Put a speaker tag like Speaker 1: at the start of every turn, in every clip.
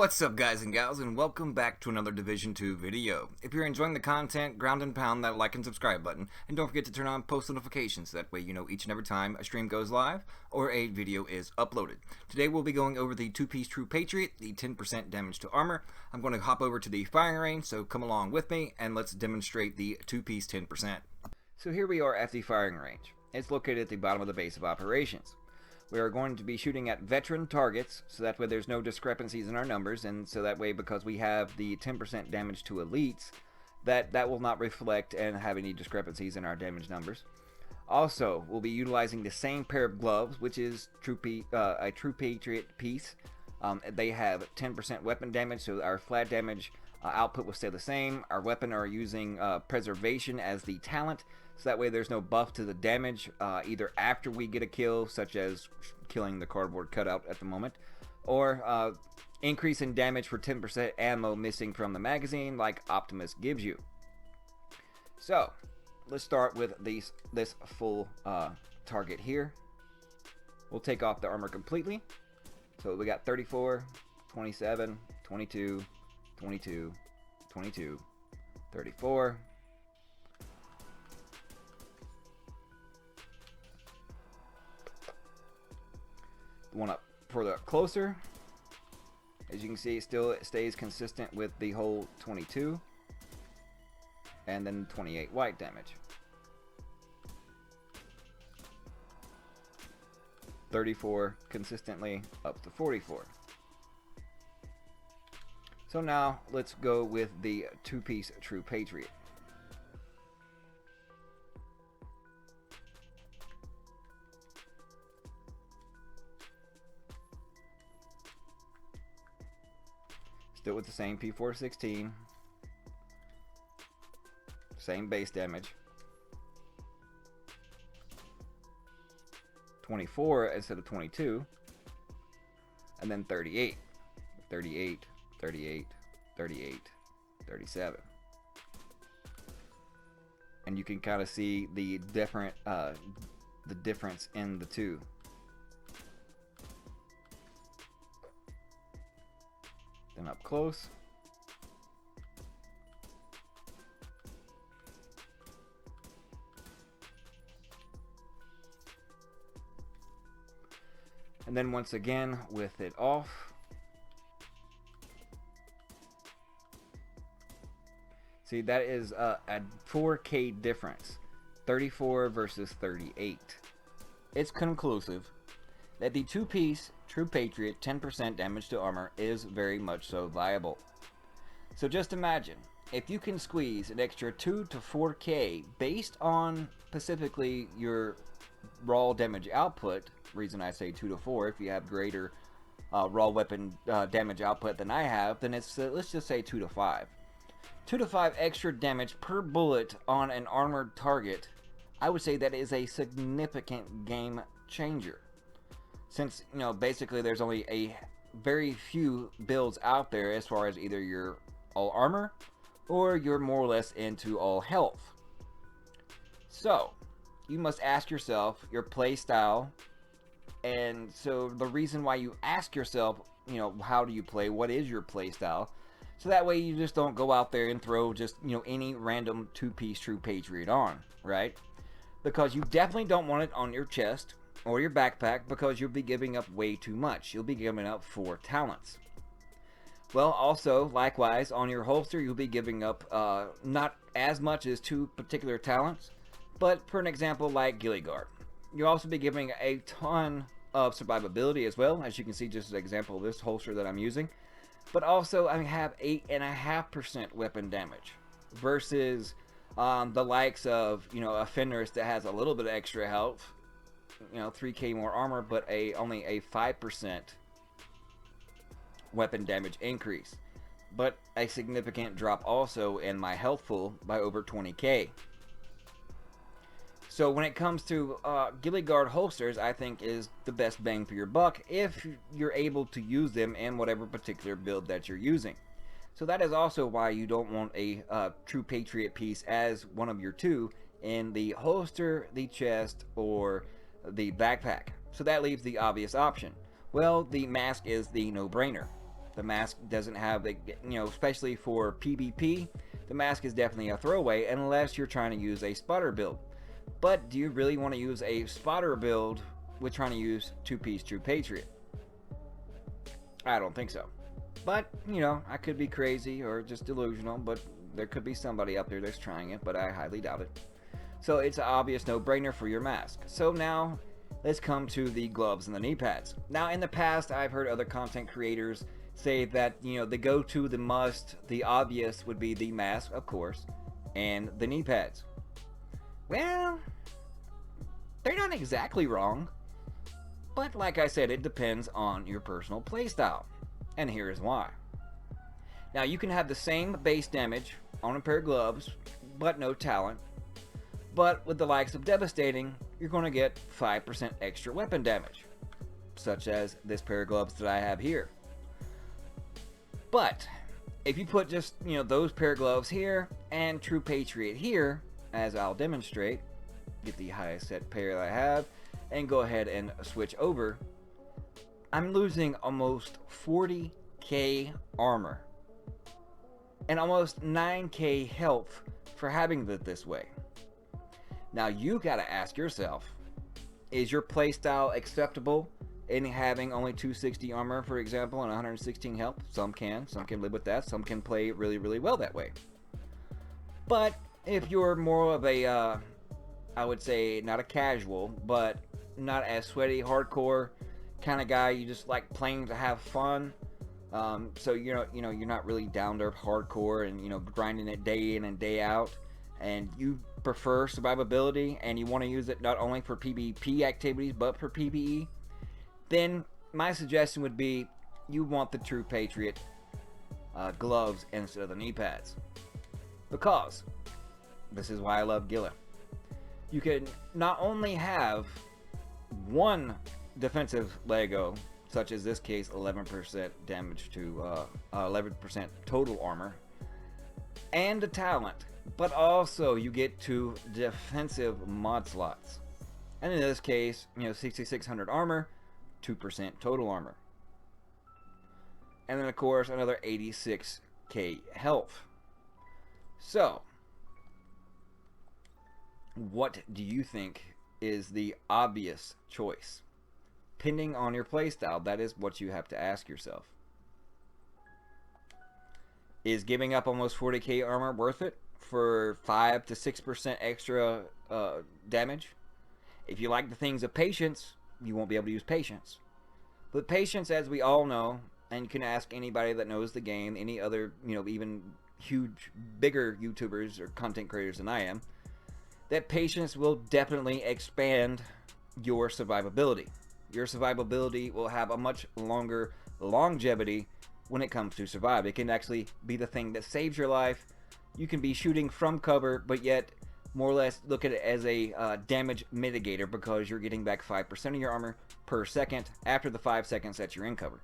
Speaker 1: What's up, guys and gals, and welcome back to another Division 2 video. If you're enjoying the content, ground and pound that like and subscribe button, and don't forget to turn on post notifications, that way you know each and every time a stream goes live or a video is uploaded. Today we'll be going over the two-piece True Patriot, the 10% damage to armor. I'm going to hop over to the firing range, so come along with me and let's demonstrate the two-piece 10%. So here we are at the firing range. It's located at the bottom of the base of operations. We are going to be shooting at veteran targets, so that way there's no discrepancies in our numbers, and so that way, because we have the 10% damage to elites, that will not reflect and have any discrepancies in our damage numbers. Also, we'll be utilizing the same pair of gloves, which is a True Patriot piece. They have 10% weapon damage, so our flat damage output will stay the same. Our weapon are using preservation as the talent, so that way there's no buff to the damage either after we get a kill, such as killing the cardboard cutout at the moment, or increase in damage for 10% ammo missing from the magazine like Optimus gives you. So let's start with this full target here. We'll take off the armor completely. So we got 34, 27, 22, 22, 22, 34. The one up further up closer, as you can see, it stays consistent with the whole 22, and then 28 white damage. 34 consistently up to 44. So now let's go with the two-piece True Patriot. Still with the same P416, same base damage. 24 instead of 22, and then 38, 38, 38, 38, 37. And you can kind of see the difference in the two. Then up close. And then once again with it off. See, that is a 4K difference. 34 versus 38. It's conclusive that the two-piece True Patriot 10% damage to armor is very much so viable. So just imagine, if you can squeeze an extra 2 to 4K based on specifically your raw damage output, reason I say 2 to 4, if you have greater raw weapon damage output than I have, then it's, let's just say 2 to 5. 2 to 5 extra damage per bullet on an armored target, I would say that is a significant game changer. Since, you know, basically there's only a very few builds out there as far as either your all armor or you're more or less into all health. So, you must ask yourself your play style, and so the reason why you ask yourself, you know, how do you play, what is your play style, so that way you just don't go out there and throw just, you know, any random two-piece True Patriot on, right? Because you definitely don't want it on your chest or your backpack, because you'll be giving up way too much. You'll be giving up 4 talents. Well, also, likewise, on your holster, you'll be giving up not as much as 2 particular talents, but for an example, like Ghillie Guard. You'll also be giving a ton of survivability as well, as you can see just an example of this holster that I'm using. But also, I have 8.5% weapon damage versus the likes of, you know, a Fenris that has a little bit of extra health, you know, 3K more armor, but only a 5% weapon damage increase, but a significant drop also in my health pool by over 20k. So when it comes to Ghillie Guard holsters, I think is the best bang for your buck if you're able to use them in whatever particular build that you're using. So that is also why you don't want a True Patriot piece as one of your 2 in the holster, the chest, or the backpack. So that leaves the obvious option. Well, the mask is the no-brainer. The mask doesn't have the, especially for PvP, the mask is definitely a throwaway unless you're trying to use a spotter build. But do you really want to use a spotter build with trying to use two-piece True Patriot? I don't think so. But, I could be crazy or just delusional, but there could be somebody out there that's trying it, but I highly doubt it. So it's an obvious no-brainer for your mask. So now, let's come to the gloves and the knee pads. Now, in the past, I've heard other content creators say that, the go-to, the must, the obvious would be the mask, of course, and the knee pads. Well, they're not exactly wrong. But like I said, it depends on your personal playstyle. And here's why. Now, you can have the same base damage on a pair of gloves, but no talent. But with the likes of Devastating, you're going to get 5% extra weapon damage, such as this pair of gloves that I have here. But if you put just, those pair of gloves here and True Patriot here, as I'll demonstrate, get the highest set pair that I have, and go ahead and switch over, I'm losing almost 40k armor and almost 9k health for having it this way. Now you gotta ask yourself, is your playstyle acceptable in having only 260 armor, for example, and 116 health? Some can live with that, some can play really, really well that way. But if you're more of a, I would say not a casual, but not as sweaty, hardcore kind of guy, you just like playing to have fun, so you're not really down to hardcore and grinding it day in and day out, and you prefer survivability and you want to use it not only for PvP activities but for PvE, then my suggestion would be you want the True Patriot gloves instead of the knee pads, because this is why I love Gila. You can not only have one defensive Lego, such as this case 11% damage to 11% total armor, and a talent, but also you get 2 defensive mod slots, and in this case 6600 armor, 2% total armor, and then of course another 86k health. So what do you think is the obvious choice? Depending on your playstyle, that is what you have to ask yourself. Is giving up almost 40k armor worth it for 5 to 6% extra damage? If you like the things of patience, you won't be able to use patience. But patience, as we all know, and you can ask anybody that knows the game, any other, even huge, bigger YouTubers or content creators than I am, that patience will definitely expand your survivability. Your survivability will have a much longer longevity when it comes to survive. It can actually be the thing that saves your life. You can be shooting from cover, but yet more or less look at it as a damage mitigator, because you're getting back 5% of your armor per second after the 5 seconds that you're in cover.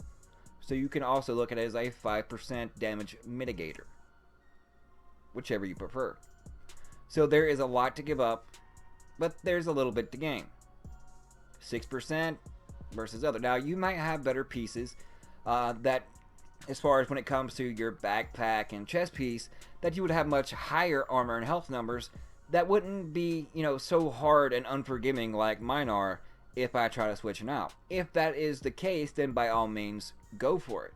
Speaker 1: So you can also look at it as a 5% damage mitigator, whichever you prefer. So there is a lot to give up, but there's a little bit to gain. 6% versus other. Now you might have better pieces that, as far as when it comes to your backpack and chest piece, that you would have much higher armor and health numbers that wouldn't be, so hard and unforgiving like mine are if I try to switch them out. If that is the case, then by all means go for it.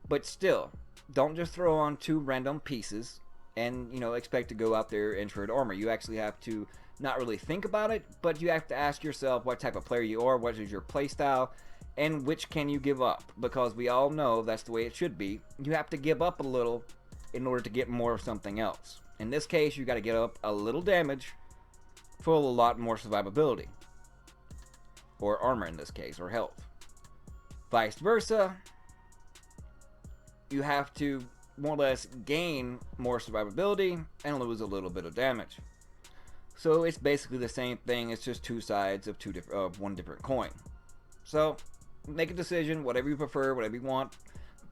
Speaker 1: But still, don't just throw on 2 random pieces and expect to go out there in shred armor. You actually have to not really think about it, but you have to ask yourself what type of player you are, what is your playstyle, and which can you give up, because we all know that's the way it should be. You have to give up a little in order to get more of something else. In this case, you got to give up a little damage for a lot more survivability, or armor in this case, or health. Vice versa, you have to more or less gain more survivability and lose a little bit of damage. So it's basically the same thing. It's just 2 sides of one different coin. So make a decision, whatever you prefer, whatever you want.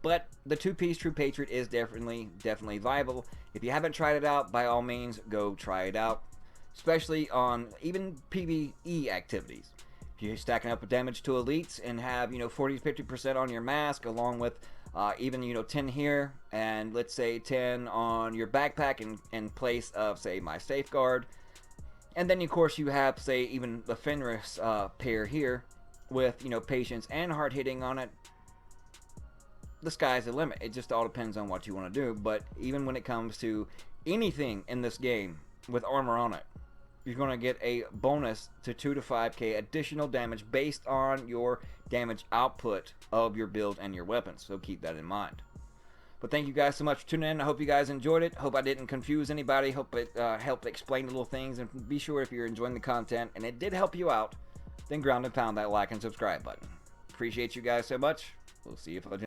Speaker 1: But the 2-piece True Patriot is definitely viable. If you haven't tried it out, by all means go try it out, especially on even PvE activities. If you're stacking up damage to elites and have 40-50% on your mask, along with Even, you know, 10 here, and let's say 10 on your backpack in place of, say, my safeguard. And then, of course, you have, say, even the Fenris pair here with, you know, patience and hard hitting on it. The sky's the limit. It just all depends on what you want to do. But even when it comes to anything in this game with armor on it, you're going to get a bonus to 2 to 5k additional damage based on your damage output of your build and your weapons. So keep that in mind. But thank you guys so much for tuning in. I hope you guys enjoyed it. Hope I didn't confuse anybody. Hope it helped explain little things. And be sure, if you're enjoying the content and it did help you out, then ground and pound that like and subscribe button. Appreciate you guys so much. We'll see you for the